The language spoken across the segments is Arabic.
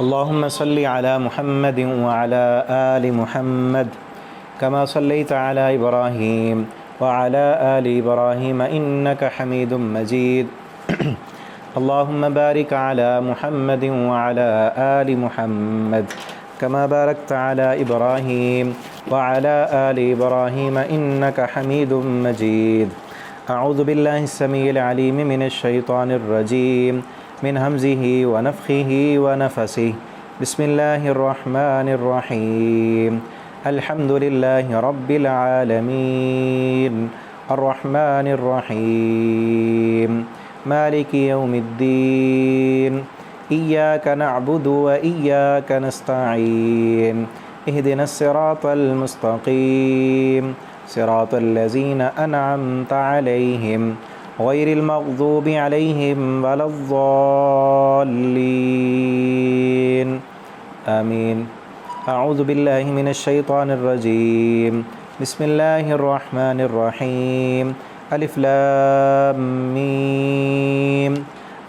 اللهم صل على محمد وعلى آل محمد كما صليت على إبراهيم وعلى آل إبراهيم إنك حميد مجيد اللهم بارك على محمد وعلى آل محمد كما باركت على إبراهيم وعلى آل إبراهيم إنك حميد مجيد أعوذ بالله السميع العليم من الشيطان الرجيم من همزه ونفخه ونفسه بسم الله الرحمن الرحيم الحمد لله رب العالمين الرحمن الرحيم مالك يوم الدين إياك نعبد وإياك نستعين اهدنا الصراط المستقيم صراط الذين أنعمت عليهم غير المغضوب عليهم ولا الضالين آمين أعوذ بالله من الشيطان الرجيم بسم الله الرحمن الرحيم ألف لام ميم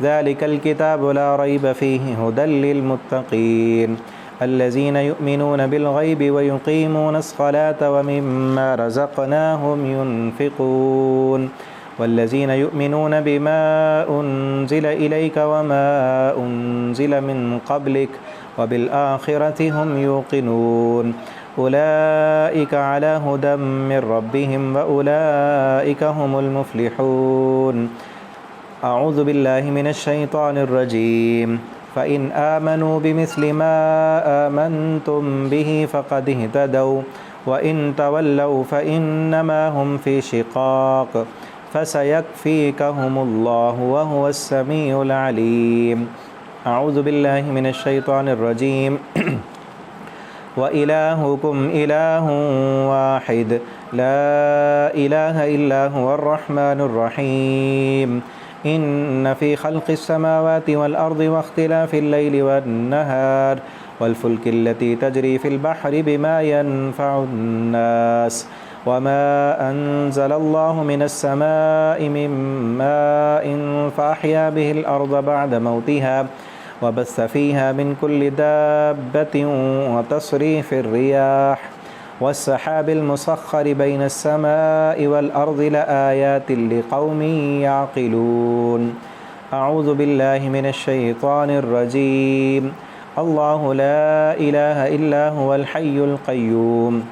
ذلك الكتاب لا ريب فيه هدى للمتقين الذين يؤمنون بالغيب ويقيمون الصلاة ومما رزقناهم ينفقون والذين يؤمنون بما أنزل إليك وما أنزل من قبلك وبالآخرة هم يوقنون أولئك على هدى من ربهم وأولئك هم المفلحون أعوذ بالله من الشيطان الرجيم فإن آمنوا بمثل ما آمنتم به فقد اهتدوا وإن تولوا فإنما هم في شقاق فسيكفيكهم الله وهو السميع العليم أعوذ بالله من الشيطان الرجيم وإلهكم إله واحد لا إله إلا هو الرحمن الرحيم إن في خلق السماوات والأرض واختلاف الليل والنهار والفلك التي تجري في البحر بما ينفع الناس وما أنزل الله من السماء من ماء فأحيا به الأرض بعد موتها وبث فيها من كل دابة وتصريف الرياح والسحاب المسخر بين السماء والأرض لآيات لقوم يعقلون أعوذ بالله من الشيطان الرجيم الله لا إله إلا هو الحي القيوم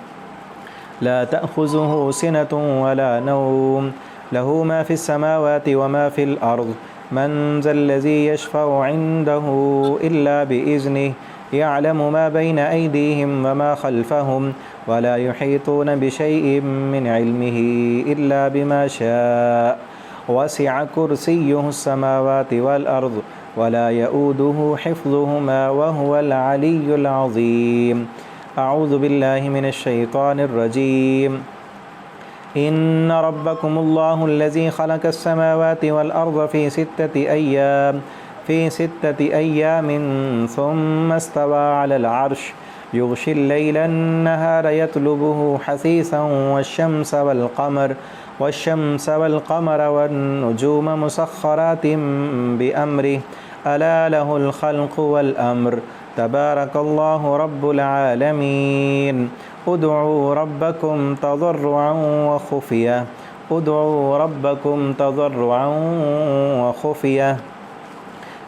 لا تأخذه سنة ولا نوم له ما في السماوات وما في الأرض من ذا الذي يشفع عنده إلا بإذنه يعلم ما بين أيديهم وما خلفهم ولا يحيطون بشيء من علمه إلا بما شاء وسع كرسيه السماوات والأرض ولا يؤوده حفظهما وهو العلي العظيم أعوذ بالله من الشيطان الرجيم إن ربكم الله الذي خلق السماوات والأرض في ستة أيام ثم استوى على العرش يغشي الليل النهار يطلبه حثيثا والشمس والقمر والنجوم مسخرات بأمره ألا له الخلق والأمر تبارك الله رب العالمين ادعوا ربكم تضرعا وخفية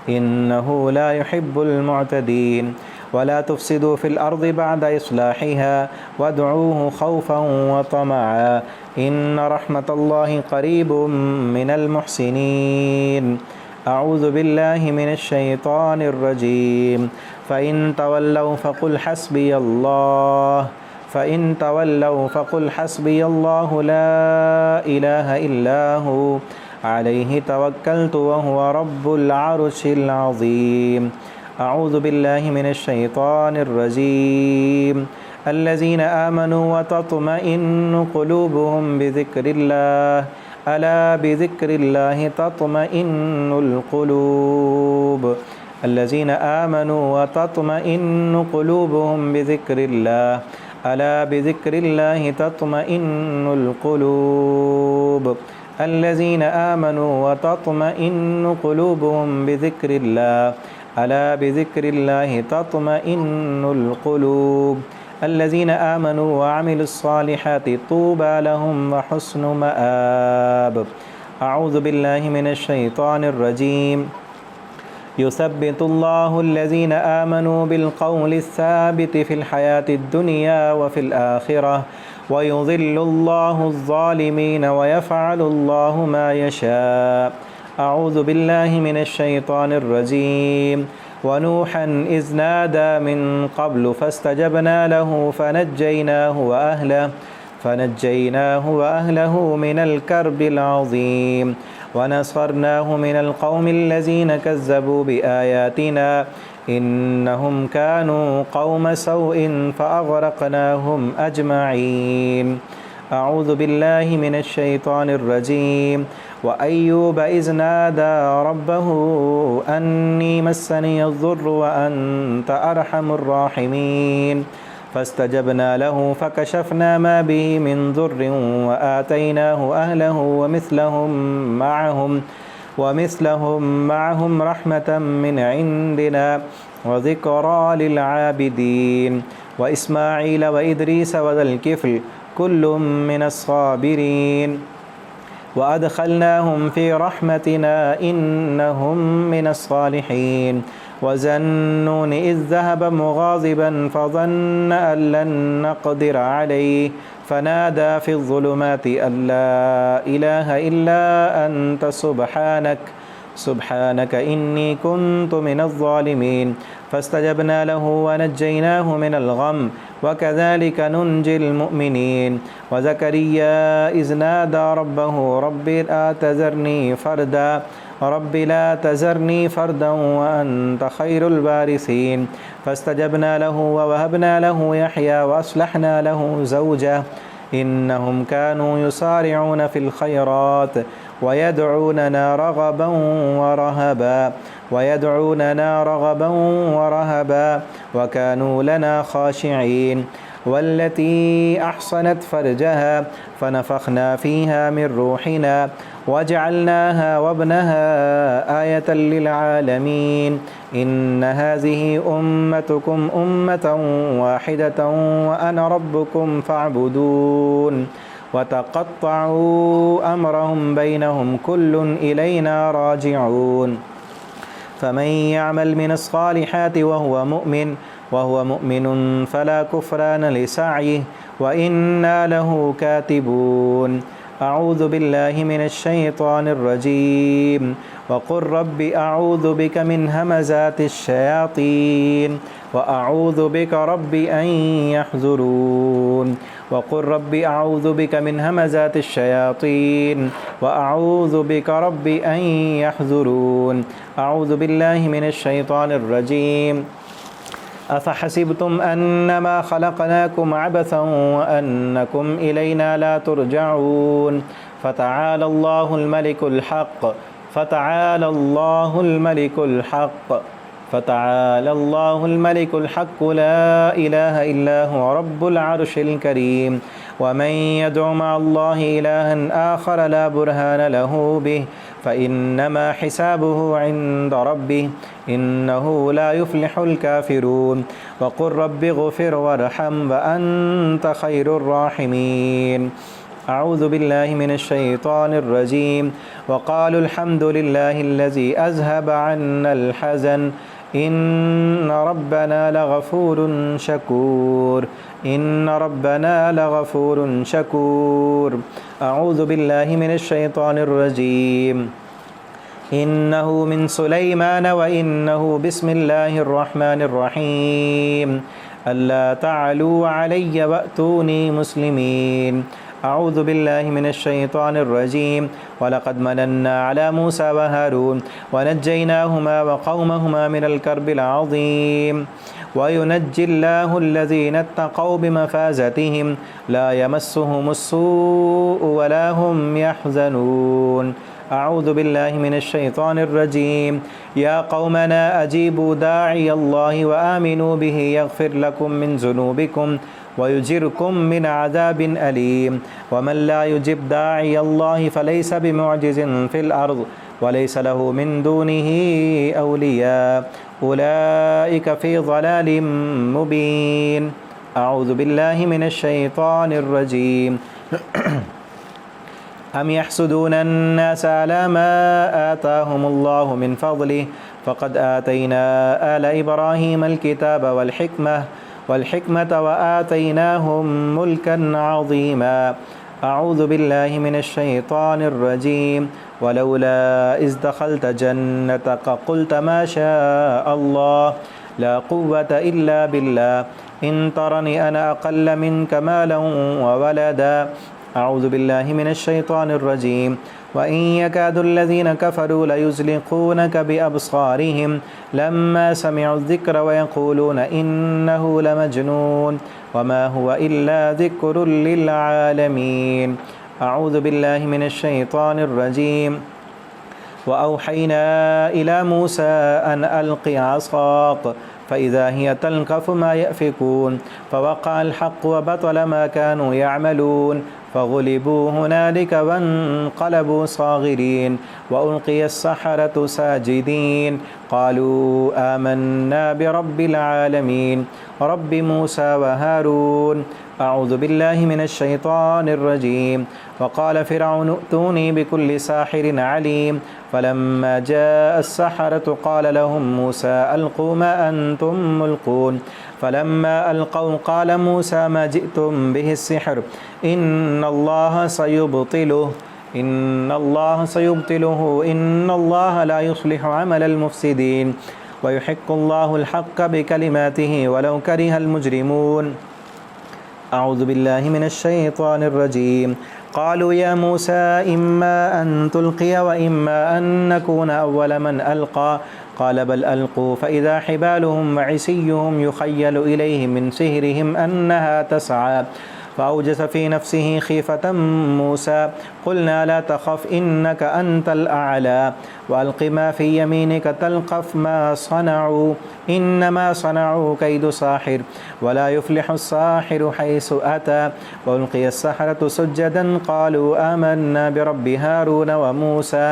إنه لا يحب المعتدين ولا تفسدوا في الأرض بعد إصلاحها وادعوه خوفا وطمعا إن رحمة الله قريب من المحسنين أعوذ بالله من الشيطان الرجيم فإن تولوا فقل حسبي الله لا إله إلا هو عليه توكلت وهو رب العرش العظيم أعوذ بالله من الشيطان الرجيم الذين آمنوا وتطمئن قلوبهم بذكر الله ألا بذكر الله تطمئن القلوب الذين آمنوا وتطمئن قلوبهم بذكر الله ألا بذكر الله تطمئن القلوب الذين آمنوا وتطمئن قلوبهم بذكر الله ألا بذكر الله تطمئن القلوب الذين آمنوا وعملوا الصالحات طوبى لهم وحسن مآب أعوذ بالله من الشيطان الرجيم يثبت الله الذين آمنوا بالقول الثابت في الحياة الدنيا وفي الآخرة ويضل الله الظالمين ويفعل الله ما يشاء أعوذ بالله من الشيطان الرجيم ونوحا إذ نادى من قبل فاستجبنا له فنجيناه وأهله من الكرب العظيم ونصرناه من القوم الذين كذبوا بآياتنا إنهم كانوا قوم سوء فأغرقناهم أجمعين أعوذ بالله من الشيطان الرجيم وأيوب إذ نادى ربه أني مسني الضر وأنت أرحم الراحمين فاستجبنا له فكشفنا ما به من ضر وآتيناه أهله ومثلهم معهم رحمة من عندنا وذكرى للعابدين وإسماعيل وإدريس وذا الكفل كل من الصابرين وأدخلناهم في رحمتنا إنهم من الصالحين وذا-النون إذ ذهب مغاضبا فظن أن لن نقدر عليه فنادى في الظلمات أن لا إله إلا أنت سبحانك إني كنت من الظالمين فاستجبنا له ونجيناه من الغم وكذلك ننجي المؤمنين وزكريا إذ نادى ربه رب لا تذرني فردا وأنت خير الوارثين فاستجبنا له ووهبنا له يحيى وأصلحنا له زوجه إنهم كانوا يسارعون في الخيرات ويدعوننا رغبا ورهبا وكانوا لنا خاشعين والتي أحصنت فرجها فنفخنا فيها من روحنا وجعلناها وابنها آية للعالمين إن هذه أمتكم أمة واحدة وأنا ربكم فاعبدون وتقطعوا أمرهم بينهم كل إلينا راجعون فمن يعمل من الصالحات وهو مؤمن فلا كفران لسعيه وإنا له كاتبون أعوذ بالله من الشيطان الرجيم وقل رب أعوذ بك من همزات الشياطين وأعوذ بك رب أن يحضرون وقل رب أعوذ بك من همزات الشياطين وأعوذ بك رب أن يحضرون أعوذ بالله من الشيطان الرجيم أفحسبتم أنما خلقناكم عبثا وأنكم إلينا لا ترجعون فتعالى الله الملك الحق لا إله إلا هو رب العرش الكريم ومن يدع مع الله إلها آخر لا برهان له به فإنما حسابه عند ربه إنه لا يفلح الكافرون وقل رب اغفر وارحم وأنت خير الراحمين أعوذ بالله من الشيطان الرجيم وقالوا الحمد لله الذي أذهب عنا الحزن إن ربنا لغفور شكور أعوذ بالله من الشيطان الرجيم إنه من سليمان وإنه بسم الله الرحمن الرحيم ألا تعلوا علي وأتوني مسلمين أعوذ بالله من الشيطان الرجيم ولقد مننا على موسى وهارون ونجيناهما وقومهما من الكرب العظيم وينجي الله الذين اتقوا بمفازتهم لا يمسهم السوء ولا هم يحزنون أعوذ بالله من الشيطان الرجيم يا قومنا أجيبوا داعي الله وآمنوا به يغفر لكم من ذنوبكم ويجركم من عذاب أليم ومن لا يجب داعي الله فليس بمعجز في الأرض وليس له من دونه أولياء उलाइक फ़ी ज़लालिम मुबीन। अऊज़ु बिल्लाहि मिनश शैतानिर रजीम। अम यहसुदूना अन्नास अला मा आताहुमुल्लाहु मिन फ़ज़लिहि फ़क़द आतैना आला इब्राहीमल किताब वल हिकमत व आतैनाहुम मुल्कन अज़ीमा। अऊज़ु बिल्लाहि मिनश शैतानिर रजीम। वलौला इज़ दख़लत जन्नतक क़ुल्त मा शाअ अल्लाह ला क़ुव्वता इल्ला बिल्लाह इन तरनी अना अक़ल्ल मिनक मालन व वलदा। अऊज़ु बिल्लाहि मिनश शैतानिर रजीम। व इन यकादुल्लज़ीना कफ़रू लयुज़्लिक़ूनक बिअब्सारिहिम लम्मा समिअु ज़िक्र व यक़ूलून इन्नहु लमजनून वमा हुवा इल्ला ज़िक्रुल लिल आलमीन। अऊज़ु बिल्लाहि मिनश शैतानिर रजीम। व औहैना इला मूसा अन अल्क़ि असाक फ़इज़ा हिय तल्क़फ़ु मा यअफ़िकून फ़वक़अल हक़्क़ु व बतल मा कानू यअमलून फ़ग़ुलिबू हुनालिक वन्क़लबू साग़िरीन व उल्क़ियस सहरतु साजिदीन क़ालू आमन्ना बिरब्बिल आलमीन रब्बि मूसा व हारून। अऊज़ु बिल्लाहि मिनश शैतानिर रजीम। वक़ाल फ़िरऔनु अतूनी बिकुल्लि साहिरिन अलीम फ़लम्मा जाअस सहरतु क़ाल लहुम मूसा अल्क़ू मा अंतुम मुल्क़ून फ़लम्मा अलक़ौ क़ाल मूसा मा जिअ्तुम बिहि सिह्र इन्नल्लाह सयुब्तिलुहु इन्नल्लाह ला युस्लिहु अमलल मुफ़्सिदीन व युहिक़्क़ुल्लाहुल हक़्क़ बिकलिमातिहि वलौ करिहल मुजरिमून। अऊज़ु बिल्लाहि मिनश शैतानिर रजीम। क़ालू या मूसा इम्मा अन तुल्क़िय व इम्मा अन नकून अव्वल मन अल्क़ा क़ाल बल अल्क़ू फ़इज़ा हिबालुहुम व इसिय्युहुम युख़य्यलु इलैहि मिन सिहरिहिम अन्नहा तस्आ फ़अौजस फ़ी नफ़्सिहि ख़ीफ़तम मूसा क़ुल्ना ला तख़फ़ इन्नका अंतल अअला व अल्क़ि मा फ़ी यमीनिक तल्क़फ़ मा सनअू इन्नमा सनअू कैदु साहिर वला युफ़्लिहु साहिरु हैसु अता व उल्क़ियस सहरतु सुज्जदन क़ालू आमन्ना बिरब्बि हारून व मूसा।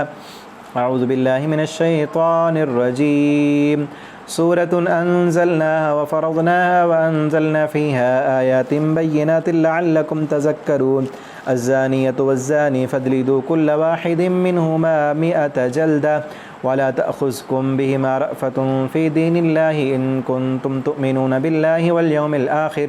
अऊज़ु बिल्लाहि मिनश शैतानिर रजीम। सूरतुन अंज़लनाहा व फ़रज़नाहा व अंज़लना फ़ीहा आयातिन बय्यिनातिन लअल्लकुम तज़क्करून। अज़्ज़ानियतु वज़्ज़ानी फ़ज्लिदू कुल्ल वाहिदिन मिन्हुमा मिअत जल्दा वला तअख़ुज़कुम बिहिमा रअफ़तुन फ़ी दीनिल्लाहि इन कुन्तुम तुअमिनून बिल्लाहि वल यौमिल आख़िर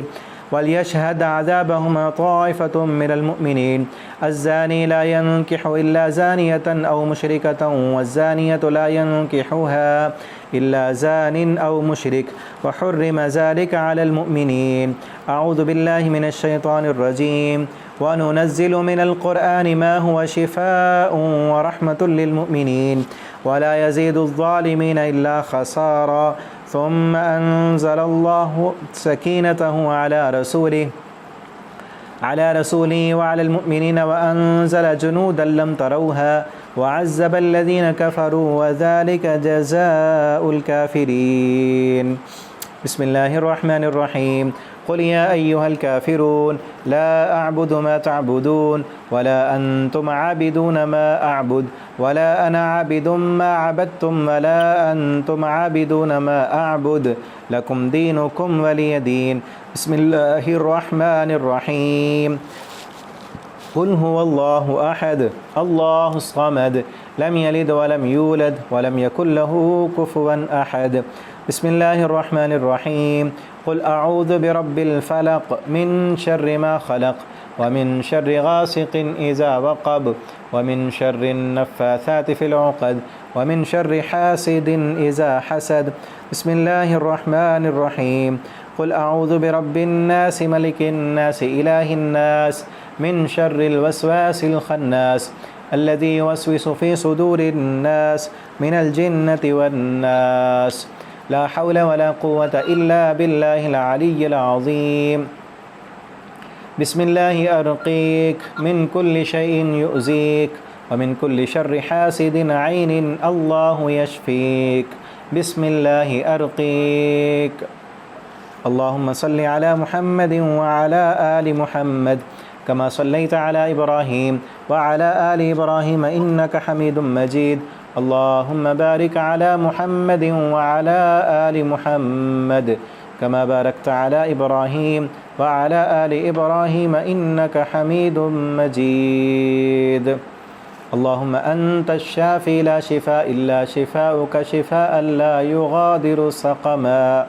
वलियशहद अज़ाबहुमा ताइफ़तुम मिनल मुअमिनीन। अज़्ज़ानी ला यंकिहु इल्ला ज़ानियतन औ मुशरिकतन वज़्ज़ानियतु ला यंकिहुहा इल्ला ज़ानिन औ मुशरिक व हुर्रिम ज़ालिका अलल मुअमिनीन। अऊज़ु बिल्लाहि मिनश शैतानिर रजीम। व नुनज़्ज़िलु मिनल क़ुरआनि मा हुवा शिफ़ाउन व रहमतुल लिल मुअमिनीन व ला यज़ीदुज़ ज़ालिमीन इल्ला ख़सारा। सुम्मा अंज़लल्लाहु सकीनतहु अला रसूलिहि व अलल मुअमिनीन व अंज़ल जुनूदन लम तरौहा व अज़्ज़बल लज़ीना कफ़रू व ज़ालिका जज़ाउल काफ़िरीन। बिस्मिल्लाहिर रहमानिर रहीम। क़ुल या अय्युहल काफ़िरून ला अअबुदु मा तअबुदून वला अंतुम आबिदून मा अअबुद वला अना आबिदुम मा अबदतुम वला अंतुम आबिदून मा अअबुद लकुम दीनुकुम वलिय दीन। बिस्मिल्लाहिर रहमानिर रहीम। क़ुल हुवल्लाहु अहद अल्लाहुस समद लम यलिद वलम यूलद वलम यकुल लहू कुफुवन अहद। बिस्मिल्लाहिर रहमानिर रहीम। क़ुल अऊज़ु बिरब्बिल फ़लक़ मिन शर्रि मा ख़लक़ व मिन शर्रि गासिक़िन इज़ा वक़ब व मिन शर्रिन नफ़्फ़ाथाति फ़िल उक़द व मिन शर्रि हासिदिन इज़ा हसद। बिस्मिल्लाहिर रहमानिर रहीम। क़ुल अऊज़ु बिरब्बिन नास मलिकिन नास इलाहिन नास मिन शर्रिल वस्वासिल ख़न्नास अल्लज़ी युवस्विसु फ़ी सुदूरिन नास मिनल जिन्नति वन नास। ला हौला वला कुव्वता इल्ला बिल्लाहिल अलिय्यिल अज़ीम। बिस्मिल्लाहि अर्क़ीक मिन कुल्लि शैइन युज़ीक व मिन कुल्लि शर्रि हासिदिन ऐनिन अल्लाहु यशफ़ीक। बिस्मिल्लाहि अर्क़ीक। अल्लाहुम्मा सल्लि अला मुहम्मदिन व अला आलि मुहम्मद कमा सल्लैता अला इब्राहीम व अला आलि इब्राहीम इन्नका हमीदुम मजीद। اللهم بارك على محمد وعلى آل محمد كما باركت على إبراهيم وعلى آل إبراهيم إنك حميد مجيد اللهم أنت الشافي لا شفاء إلا شفاؤك شفاء لا يغادر سقما